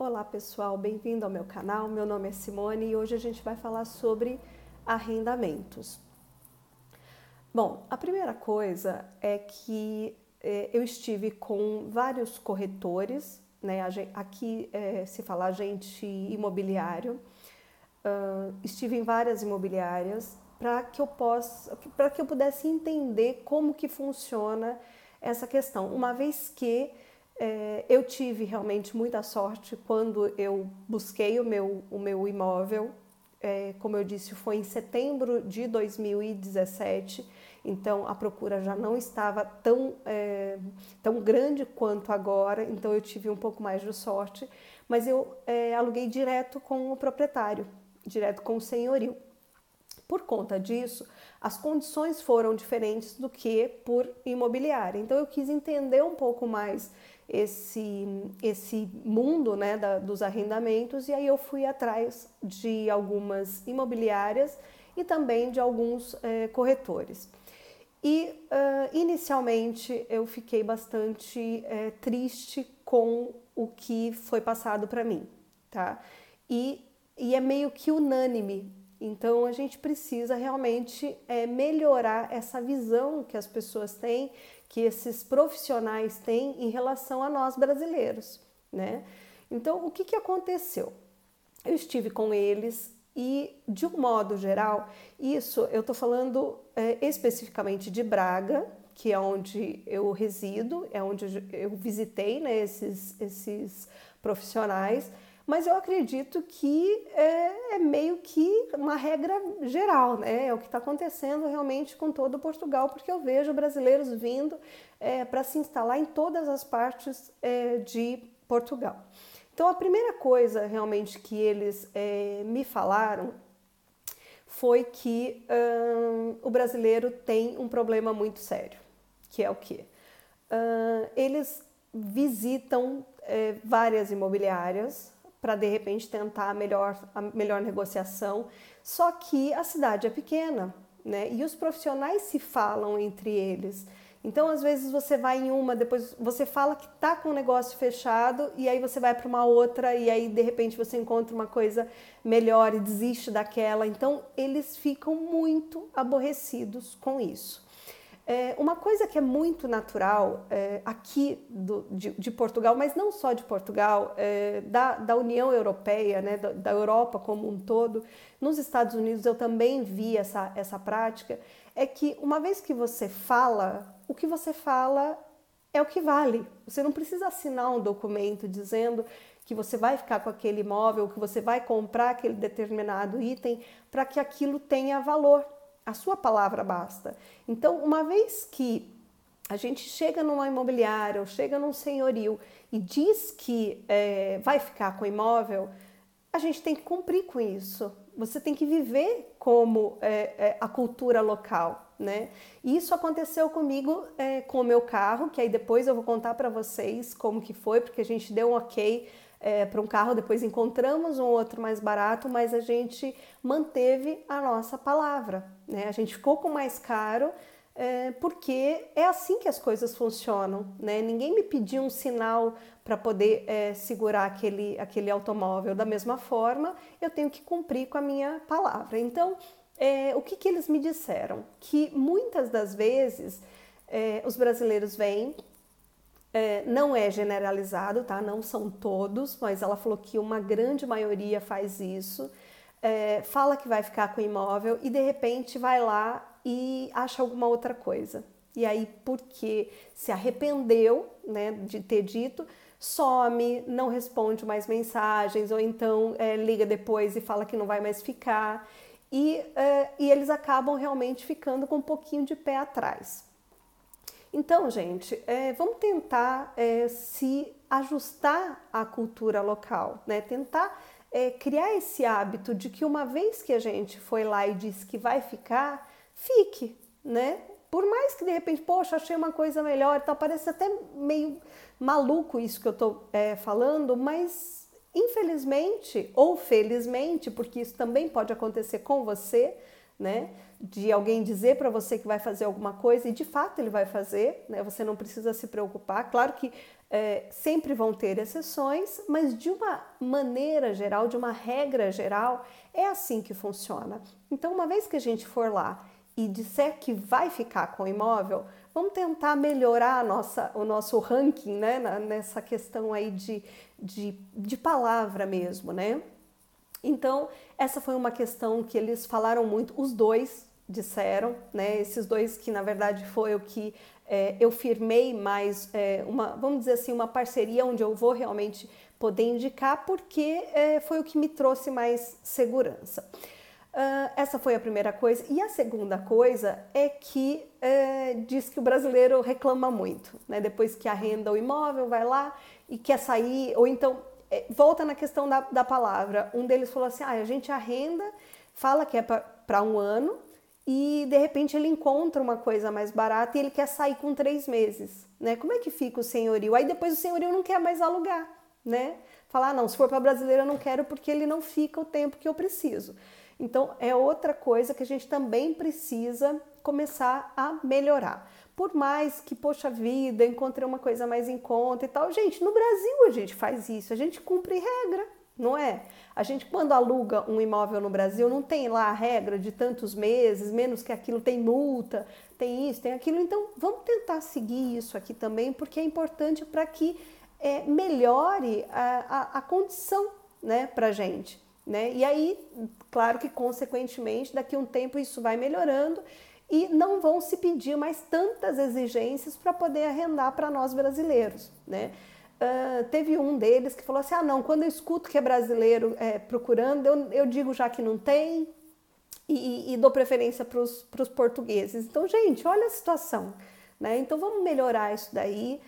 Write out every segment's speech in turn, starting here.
Olá pessoal, bem-vindo ao meu canal. Meu nome é Simone e hoje a gente vai falar sobre arrendamentos. Bom, a primeira coisa é que eu estive com vários corretores, né? Aqui se fala agente imobiliário. Estive em várias imobiliárias para que eu pudesse entender como que funciona essa questão, uma vez que eu tive realmente muita sorte quando eu busquei o meu imóvel. Como eu disse, foi em setembro de 2017, então a procura já não estava tão grande quanto agora, então eu tive um pouco mais de sorte, mas eu aluguei direto com o proprietário, direto com o senhorio. Por conta disso, as condições foram diferentes do que por imobiliária. Então eu quis entender um pouco mais esse mundo, né, dos arrendamentos, e aí eu fui atrás de algumas imobiliárias e também de alguns corretores. E inicialmente eu fiquei bastante triste com o que foi passado para mim, tá? E é meio que unânime. Então a gente precisa realmente melhorar essa visão que as pessoas têm, que esses profissionais têm em relação a nós brasileiros, né? Então o que aconteceu? Eu estive com eles e, de um modo geral, isso eu estou falando especificamente de Braga, que é onde eu resido, é onde eu visitei, né, esses profissionais, mas eu acredito que é meio que uma regra geral, né? É o que está acontecendo realmente com todo Portugal, porque eu vejo brasileiros vindo para se instalar em todas as partes de Portugal. Então, a primeira coisa realmente que eles me falaram foi que o brasileiro tem um problema muito sério, que é o quê? Eles visitam várias imobiliárias para de repente tentar a melhor negociação, só que a cidade é pequena, né? E os profissionais se falam entre eles. Então, às vezes você vai em uma, depois você fala que tá com o negócio fechado e aí você vai para uma outra e aí de repente você encontra uma coisa melhor e desiste daquela. Então, eles ficam muito aborrecidos com isso. Uma coisa que é muito natural aqui de Portugal, mas não só de Portugal, da União Europeia, né, da Europa como um todo, nos Estados Unidos eu também vi essa prática, é que uma vez que você fala, o que você fala é o que vale. Você não precisa assinar um documento dizendo que você vai ficar com aquele imóvel, que você vai comprar aquele determinado item para que aquilo tenha valor. A sua palavra basta. Então, uma vez que a gente chega numa imobiliária ou chega num senhorio e diz que vai ficar com o imóvel, a gente tem que cumprir com isso. Você tem que viver como a cultura local, né? E isso aconteceu comigo com o meu carro, que aí depois eu vou contar para vocês como que foi, porque a gente deu um ok para um carro, depois encontramos um outro mais barato, mas a gente manteve a nossa palavra, né? A gente ficou com mais caro porque é assim que as coisas funcionam, né? Ninguém me pediu um sinal para poder segurar aquele automóvel. Da mesma forma, eu tenho que cumprir com a minha palavra. Então, o que eles me disseram? Que muitas das vezes os brasileiros vêm, não é generalizado, tá? Não são todos, mas ela falou que uma grande maioria faz isso, fala que vai ficar com o imóvel e de repente vai lá e acha alguma outra coisa. E aí, porque se arrependeu, né, de ter dito, some, não responde mais mensagens, ou então liga depois e fala que não vai mais ficar. E eles acabam realmente ficando com um pouquinho de pé atrás. Então, gente, vamos tentar se ajustar à cultura local, né? Tentar criar esse hábito de que uma vez que a gente foi lá e disse que vai ficar, fique, né? Por mais que de repente, poxa, achei uma coisa melhor e tal, parece até meio maluco isso que eu tô falando, mas infelizmente ou felizmente, porque isso também pode acontecer com você, né? De alguém dizer para você que vai fazer alguma coisa e de fato ele vai fazer, né? Você não precisa se preocupar. Claro que Sempre vão ter exceções, mas de uma maneira geral, de uma regra geral, é assim que funciona. Então, uma vez que a gente for lá e disser que vai ficar com o imóvel, vamos tentar melhorar o nosso ranking, né, nessa questão aí de palavra mesmo, né? Então, essa foi uma questão que eles falaram muito, os dois disseram, né? Esses dois que na verdade foi o que eu firmei mais, vamos dizer assim, uma parceria onde eu vou realmente poder indicar, porque foi o que me trouxe mais segurança. Essa foi a primeira coisa. E a segunda coisa é que diz que o brasileiro reclama muito, né? Depois que arrenda o imóvel, vai lá e quer sair, ou então volta na questão da palavra. Um deles falou assim, a gente arrenda, fala que é para um ano, e de repente ele encontra uma coisa mais barata e ele quer sair com 3 meses, né? Como é que fica o senhorio? Aí depois o senhorio não quer mais alugar, né? Falar, não, se for para brasileiro eu não quero porque ele não fica o tempo que eu preciso. Então é outra coisa que a gente também precisa começar a melhorar. Por mais que, poxa vida, encontrei uma coisa mais em conta e tal. Gente, no Brasil a gente faz isso, a gente cumpre regra, não é? A gente, quando aluga um imóvel no Brasil, não tem lá a regra de tantos meses, menos que aquilo, tem multa, tem isso, tem aquilo. Então, vamos tentar seguir isso aqui também, porque é importante para que melhore a condição, né, para a gente, né? E aí, claro que, consequentemente, daqui a um tempo isso vai melhorando e não vão se pedir mais tantas exigências para poder arrendar para nós brasileiros, né? Teve um deles que falou assim, não, quando eu escuto que é brasileiro procurando, eu digo já que não tem e dou preferência para os portugueses. Então, gente, olha a situação, né? Então, vamos melhorar isso daí,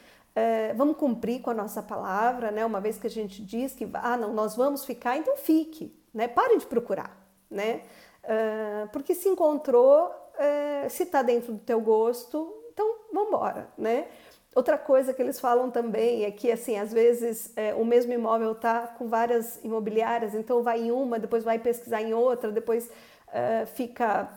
vamos cumprir com a nossa palavra, né? Uma vez que a gente diz que, não, nós vamos ficar, então fique, né? Pare de procurar, né? Porque se encontrou, se está dentro do teu gosto, então vamos embora, né? Outra coisa que eles falam também é que, assim, às vezes o mesmo imóvel está com várias imobiliárias, então vai em uma, depois vai pesquisar em outra, depois fica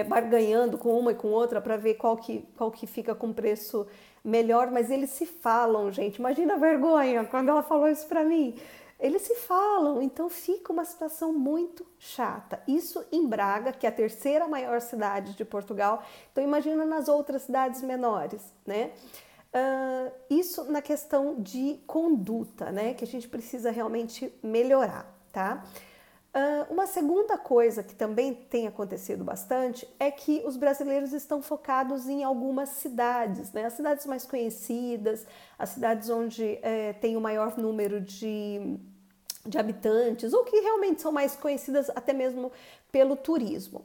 barganhando com uma e com outra para ver qual que fica com preço melhor, mas eles se falam, gente. Imagina a vergonha quando ela falou isso para mim. Eles se falam, então fica uma situação muito chata. Isso em Braga, que é a terceira maior cidade de Portugal, então imagina nas outras cidades menores, né? Isso na questão de conduta, né? Que a gente precisa realmente melhorar, tá? Uma segunda coisa que também tem acontecido bastante é que os brasileiros estão focados em algumas cidades, né? As cidades mais conhecidas, as cidades onde tem o maior número de habitantes, ou que realmente são mais conhecidas até mesmo pelo turismo.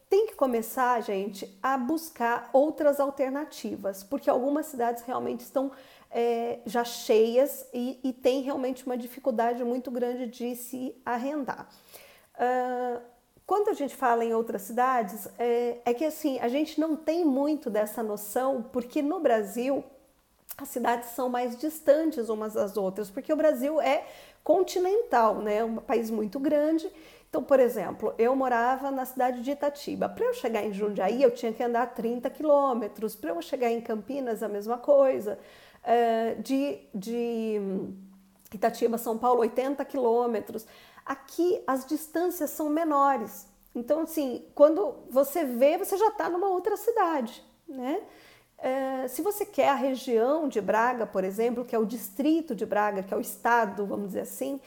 Tem que começar, gente, a buscar outras alternativas, porque algumas cidades realmente estão já cheias e tem realmente uma dificuldade muito grande de se arrendar. Quando a gente fala em outras cidades, é que assim, a gente não tem muito dessa noção, porque no Brasil as cidades são mais distantes umas das outras, porque o Brasil é continental, né? Um país muito grande. Então, por exemplo, eu morava na cidade de Itatiba. Para eu chegar em Jundiaí, eu tinha que andar 30 quilômetros. Para eu chegar em Campinas, a mesma coisa. De Itatiba, São Paulo, 80 quilômetros. Aqui, as distâncias são menores. Então, assim, quando você vê, você já está numa outra cidade, né? Se você quer a região de Braga, por exemplo, que é o distrito de Braga, que é o estado, vamos dizer assim,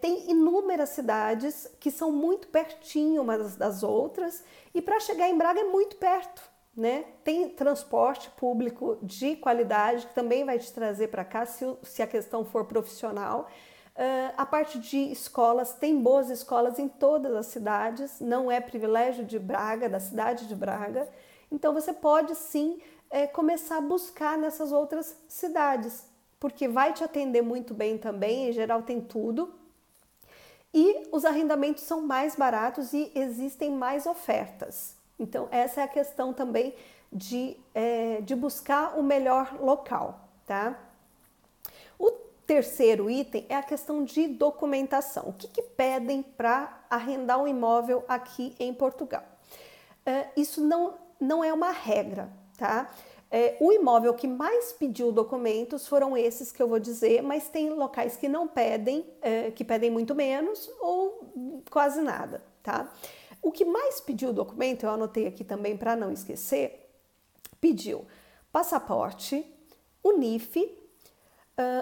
tem inúmeras cidades que são muito pertinho umas das outras e para chegar em Braga é muito perto, né? Tem transporte público de qualidade que também vai te trazer para cá se a questão for profissional. A parte de escolas, tem boas escolas em todas as cidades, não é privilégio de Braga, da cidade de Braga. Então você pode sim começar a buscar nessas outras cidades, porque vai te atender muito bem também, em geral tem tudo. E os arrendamentos são mais baratos e existem mais ofertas. Então essa é a questão também de buscar o melhor local, tá? O terceiro item é a questão de documentação. O que pedem para arrendar um imóvel aqui em Portugal? Isso não é uma regra, tá? O imóvel que mais pediu documentos foram esses que eu vou dizer, mas tem locais que não pedem, que pedem muito menos ou quase nada, tá? O que mais pediu documento, eu anotei aqui também para não esquecer, pediu passaporte, o NIF,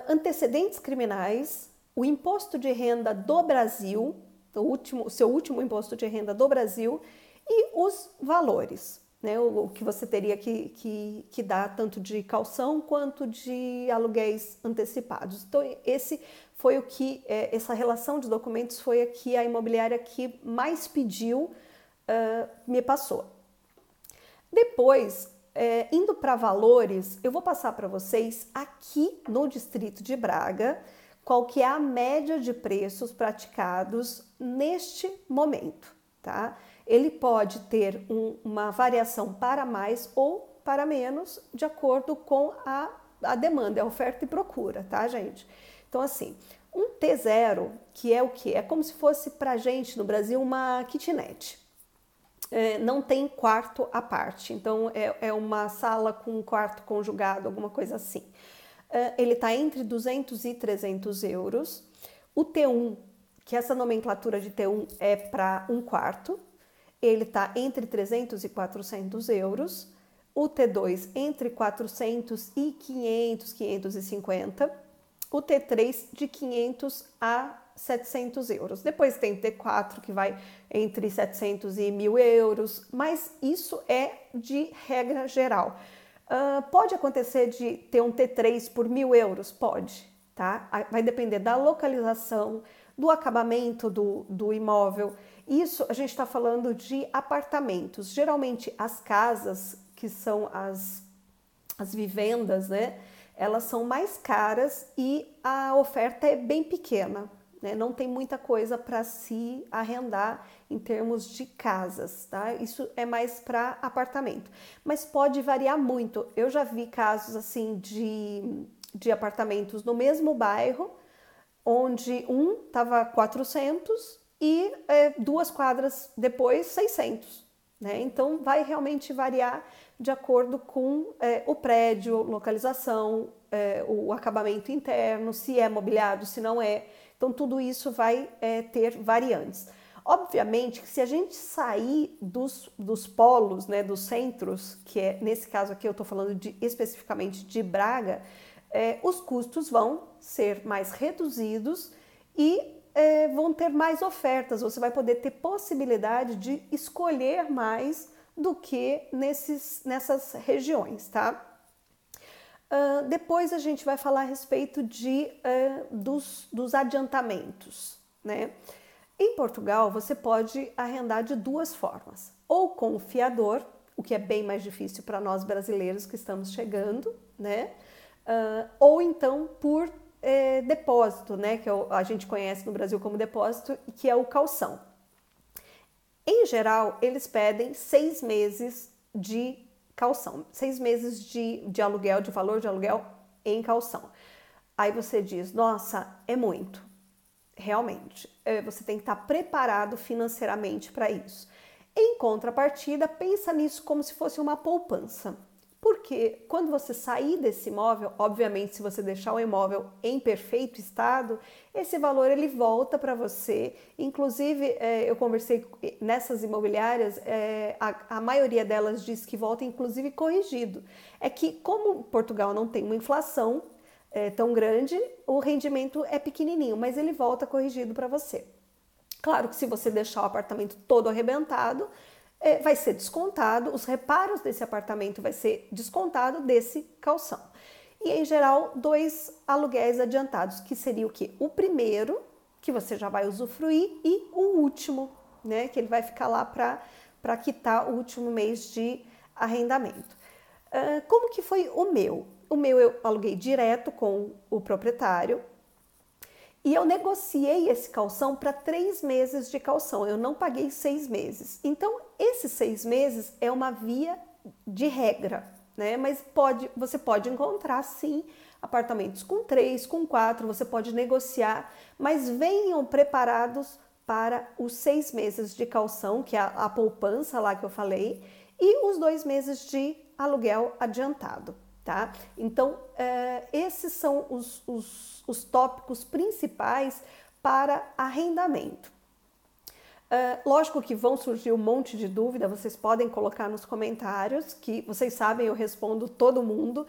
antecedentes criminais, o imposto de renda do Brasil, o seu último imposto de renda do Brasil e os valores, né? O que você teria que dar tanto de caução quanto de aluguéis antecipados. Então, esse foi o que, essa relação de documentos foi a que a imobiliária que mais pediu me passou. Depois, indo para valores, eu vou passar para vocês aqui no distrito de Braga qual que é a média de preços praticados neste momento, tá? Ele pode ter uma variação para mais ou para menos, de acordo com a demanda, a oferta e procura, tá, gente? Então, assim, um T0, que é o quê? É como se fosse pra gente no Brasil uma kitnet. Não tem quarto à parte, então é uma sala com quarto conjugado, alguma coisa assim. Ele está entre 200 e 300 euros. O T1, que essa nomenclatura de T1 é para um quarto, ele está entre 300 e 400 euros. O T2 entre 400 e 500, 550. O T3 de 500 a 700 euros. Depois tem T4 que vai entre 700 e 1.000 euros, mas isso é de regra geral. Pode acontecer de ter um T3 por 1.000 euros? Pode, tá? Vai depender da localização, do acabamento do imóvel. Isso a gente está falando de apartamentos. Geralmente as casas, que são as vivendas, né? Elas são mais caras e a oferta é bem pequena, né? Não tem muita coisa para se arrendar em termos de casas, tá? Isso é mais para apartamento, mas pode variar muito. Eu já vi casos assim de apartamentos no mesmo bairro, onde um tava 400 e 2 quadras depois 600, né? Então vai realmente variar de acordo com o prédio, localização, o acabamento interno, se é mobiliado, se não é. Então tudo isso vai ter variantes. Obviamente que se a gente sair dos polos, né, dos centros, que é nesse caso aqui eu estou falando especificamente de Braga, os custos vão ser mais reduzidos e vão ter mais ofertas. Você vai poder ter possibilidade de escolher mais do que nessas regiões, tá? Depois a gente vai falar a respeito dos adiantamentos, né? Em Portugal, você pode arrendar de duas formas, ou com o fiador, o que é bem mais difícil para nós brasileiros que estamos chegando, né? Ou então por depósito, né? Que a gente conhece no Brasil como depósito, que é o calção. Em geral, eles pedem 6 meses de calção, 6 meses de aluguel, de valor de aluguel em calção. Aí você diz, nossa, é muito. Realmente, você tem que estar preparado financeiramente para isso. Em contrapartida, pensa nisso como se fosse uma poupança. Porque quando você sair desse imóvel, obviamente se você deixar o imóvel em perfeito estado, esse valor ele volta para você. Inclusive, eu conversei nessas imobiliárias, a maioria delas diz que volta inclusive corrigido. É que como Portugal não tem uma inflação tão grande, o rendimento é pequenininho, mas ele volta corrigido para você. Claro que se você deixar o apartamento todo arrebentado, vai ser descontado, os reparos desse apartamento vai ser descontado desse calção. E em geral, 2 aluguéis adiantados, que seria o quê? O primeiro, que você já vai usufruir, e o último, né? Que ele vai ficar lá para quitar o último mês de arrendamento. Como que foi o meu? O meu eu aluguei direto com o proprietário, e eu negociei esse calção para 3 meses de calção, eu não paguei 6 meses. Então, esses 6 meses é uma via de regra, né? Mas você pode encontrar, sim, apartamentos com 3, com 4, você pode negociar, mas venham preparados para os 6 meses de calção, que é a poupança lá que eu falei, e os 2 meses de aluguel adiantado, tá? Então, esses são os tópicos principais para arrendamento. Lógico que vão surgir um monte de dúvida, vocês podem colocar nos comentários, que vocês sabem, eu respondo todo mundo.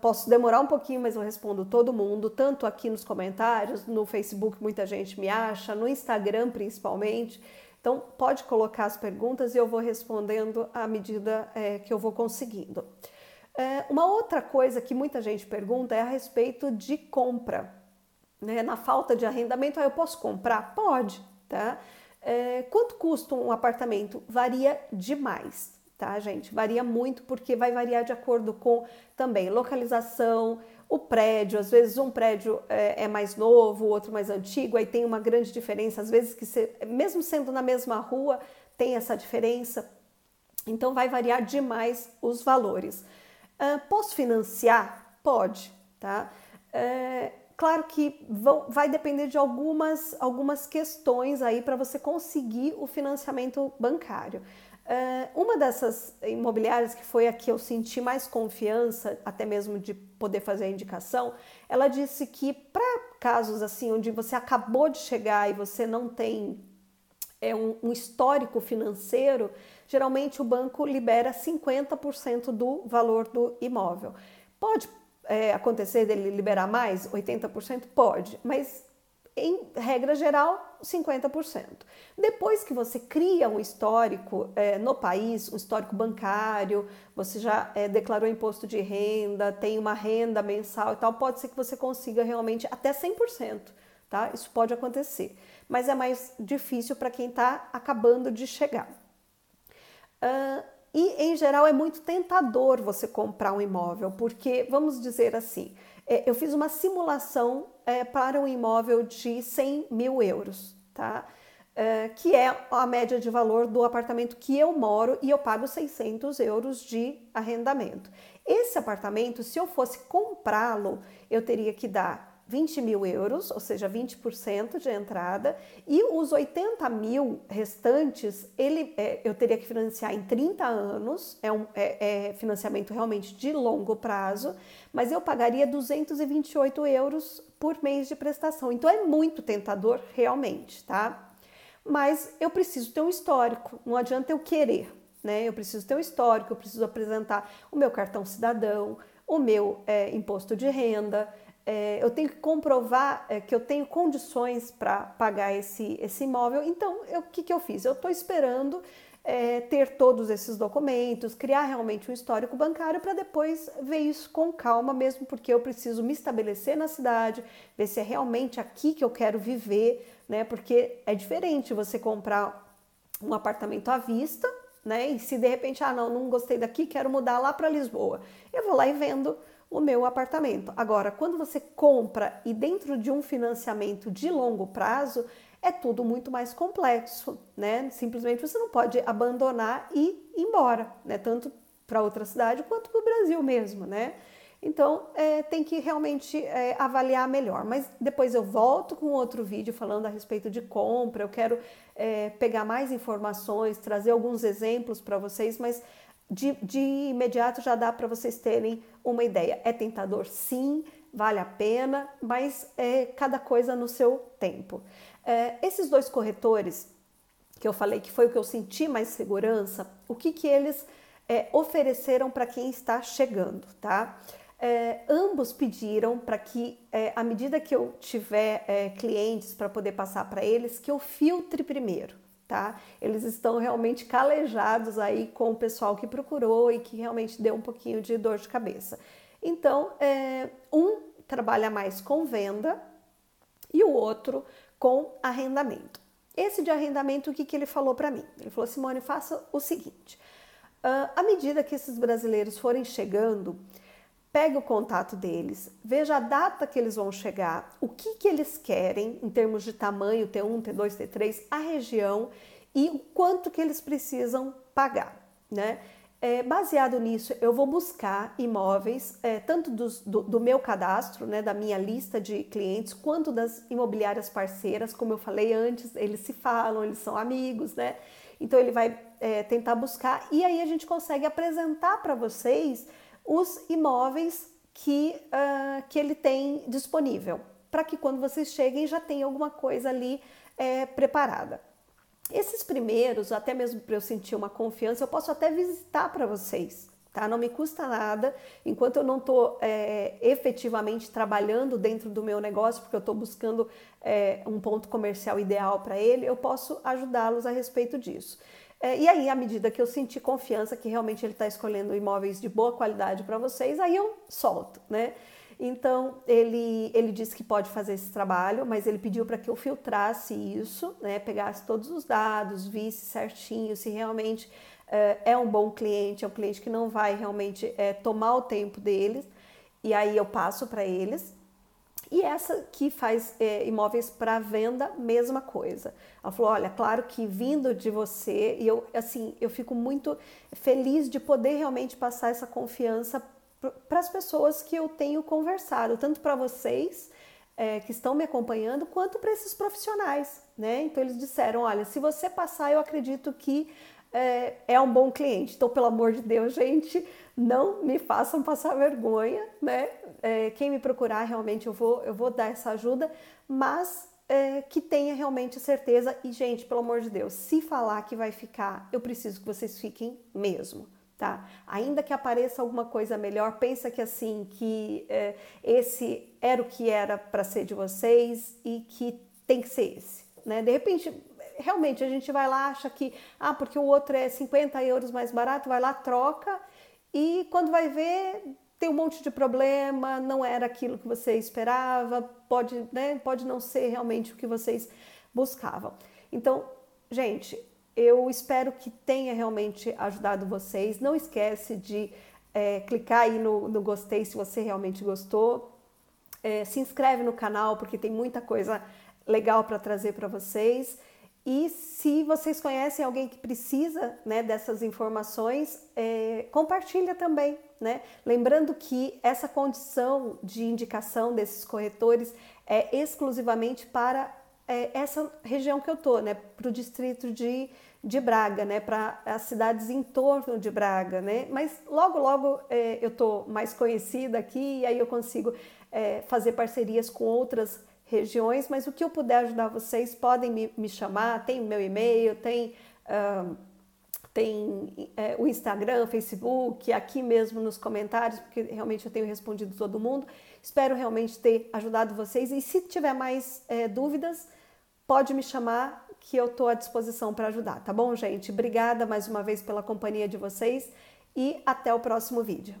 Posso demorar um pouquinho, mas eu respondo todo mundo, tanto aqui nos comentários, no Facebook muita gente me acha, no Instagram principalmente. Então pode colocar as perguntas e eu vou respondendo à medida que eu vou conseguindo. Uma outra coisa que muita gente pergunta é a respeito de compra, né? Na falta de arrendamento, eu posso comprar? Pode, tá? Quanto custa um apartamento? Varia demais, tá, gente? Varia muito porque vai variar de acordo com também localização, o prédio. Às vezes um prédio é mais novo, o outro mais antigo, aí tem uma grande diferença. Às vezes, mesmo sendo na mesma rua, tem essa diferença. Então vai variar demais os valores. Posso financiar? Pode, tá? Claro que vai depender de algumas questões aí para você conseguir o financiamento bancário. Uma dessas imobiliárias, que foi a que eu senti mais confiança, até mesmo de poder fazer a indicação, ela disse que para casos assim, onde você acabou de chegar e você não tem um histórico financeiro, geralmente o banco libera 50% do valor do imóvel. Pode acontecer dele liberar mais, 80%? Pode, mas em regra geral, 50%. Depois que você cria um histórico no país, um histórico bancário, você já declarou imposto de renda, tem uma renda mensal e tal, pode ser que você consiga realmente até 100%, tá? Isso pode acontecer, mas é mais difícil para quem está acabando de chegar. E, em geral, é muito tentador você comprar um imóvel, porque, vamos dizer assim, eu fiz uma simulação para um imóvel de 100 mil euros, tá? Que é a média de valor do apartamento que eu moro e eu pago 600 euros de arrendamento. Esse apartamento, se eu fosse comprá-lo, eu teria que dar 20 mil euros, ou seja, 20% de entrada, e os 80 mil restantes, eu teria que financiar em 30 anos, é financiamento realmente de longo prazo, mas eu pagaria 228 euros por mês de prestação. Então é muito tentador realmente, tá? Mas eu preciso ter um histórico, não adianta eu querer, né? Eu preciso ter um histórico, eu preciso apresentar o meu cartão cidadão, o meu imposto de renda, eu tenho que comprovar que eu tenho condições para pagar esse imóvel. Então, o que eu fiz? Eu estou esperando ter todos esses documentos, criar realmente um histórico bancário para depois ver isso com calma, mesmo porque eu preciso me estabelecer na cidade, ver se é realmente aqui que eu quero viver, né? Porque é diferente você comprar um apartamento à vista, né? E se de repente, não gostei daqui, quero mudar lá para Lisboa, eu vou lá e vendo o meu apartamento. Agora, quando você compra e dentro de um financiamento de longo prazo, é tudo muito mais complexo, né? Simplesmente você não pode abandonar e ir embora, né? Tanto para outra cidade quanto para o Brasil mesmo, né? Então, tem que realmente avaliar melhor. Mas depois eu volto com outro vídeo falando a respeito de compra. Eu quero pegar mais informações, trazer alguns exemplos para vocês, mas de imediato já dá para vocês terem uma ideia. É tentador, sim, vale a pena, mas cada coisa no seu tempo. Esses dois corretores que eu falei que foi o que eu senti mais segurança, o que eles ofereceram para quem está chegando, tá? Ambos pediram para que, à medida que eu tiver clientes para poder passar para eles, que eu filtre primeiro. Tá? Eles estão realmente calejados aí com o pessoal que procurou e que realmente deu um pouquinho de dor de cabeça. Então, um trabalha mais com venda e o outro com arrendamento. Esse de arrendamento, o que ele falou para mim? Ele falou: Simone, faça o seguinte, à medida que esses brasileiros forem chegando, pegue o contato deles, veja a data que eles vão chegar, o que eles querem em termos de tamanho, T1, T2, T3, a região e o quanto que eles precisam pagar, né? Baseado nisso, eu vou buscar imóveis, tanto do meu cadastro, né, da minha lista de clientes, quanto das imobiliárias parceiras. Como eu falei antes, eles se falam, eles são amigos, né? Então ele vai tentar buscar e aí a gente consegue apresentar para vocês os imóveis que ele tem disponível, para que quando vocês cheguem já tenha alguma coisa ali preparada. Esses primeiros, até mesmo para eu sentir uma confiança, eu posso até visitar para vocês, tá? Não me custa nada, enquanto eu não estou efetivamente trabalhando dentro do meu negócio, porque eu estou buscando um ponto comercial ideal para ele, eu posso ajudá-los a respeito disso. E aí, à medida que eu sentir confiança que realmente ele está escolhendo imóveis de boa qualidade para vocês, aí eu solto, né? Então, ele disse que pode fazer esse trabalho, mas ele pediu para que eu filtrasse isso, né? Pegasse todos os dados, visse certinho se realmente é um bom cliente, é um cliente que não vai realmente tomar o tempo deles, e aí eu passo para eles. E essa que faz imóveis para venda, mesma coisa. Ela falou, olha, claro que vindo de você, e eu fico muito feliz de poder realmente passar essa confiança para as pessoas que eu tenho conversado, tanto para vocês que estão me acompanhando, quanto para esses profissionais, né? Então eles disseram, olha, se você passar, eu acredito que é um bom cliente. Então, pelo amor de Deus, gente, não me façam passar vergonha, né? Quem me procurar, realmente eu vou dar essa ajuda, mas que tenha realmente certeza. E, gente, pelo amor de Deus, se falar que vai ficar, eu preciso que vocês fiquem mesmo. Tá? Ainda que apareça alguma coisa melhor, pensa que assim, que esse era o que era para ser de vocês e que tem que ser esse, né? De repente, realmente a gente vai lá, acha que, porque o outro é 50 euros mais barato, vai lá, troca e quando vai ver, tem um monte de problema, não era aquilo que você esperava, pode não ser realmente o que vocês buscavam. Então, gente, eu espero que tenha realmente ajudado vocês. Não esquece de clicar aí no gostei se você realmente gostou. Se inscreve no canal porque tem muita coisa legal para trazer para vocês. E se vocês conhecem alguém que precisa, né, dessas informações, compartilha também, né? Lembrando que essa condição de indicação desses corretores é exclusivamente para essa região que eu tô, né? Para o distrito de Braga, né, para as cidades em torno de Braga, né, mas logo eu tô mais conhecida aqui e aí eu consigo fazer parcerias com outras regiões, mas o que eu puder ajudar vocês, podem me chamar, tem o meu e-mail, tem o Instagram, Facebook, aqui mesmo nos comentários, porque realmente eu tenho respondido todo mundo. Espero realmente ter ajudado vocês e se tiver mais dúvidas, pode me chamar que eu estou à disposição para ajudar, tá bom, gente? Obrigada mais uma vez pela companhia de vocês e até o próximo vídeo.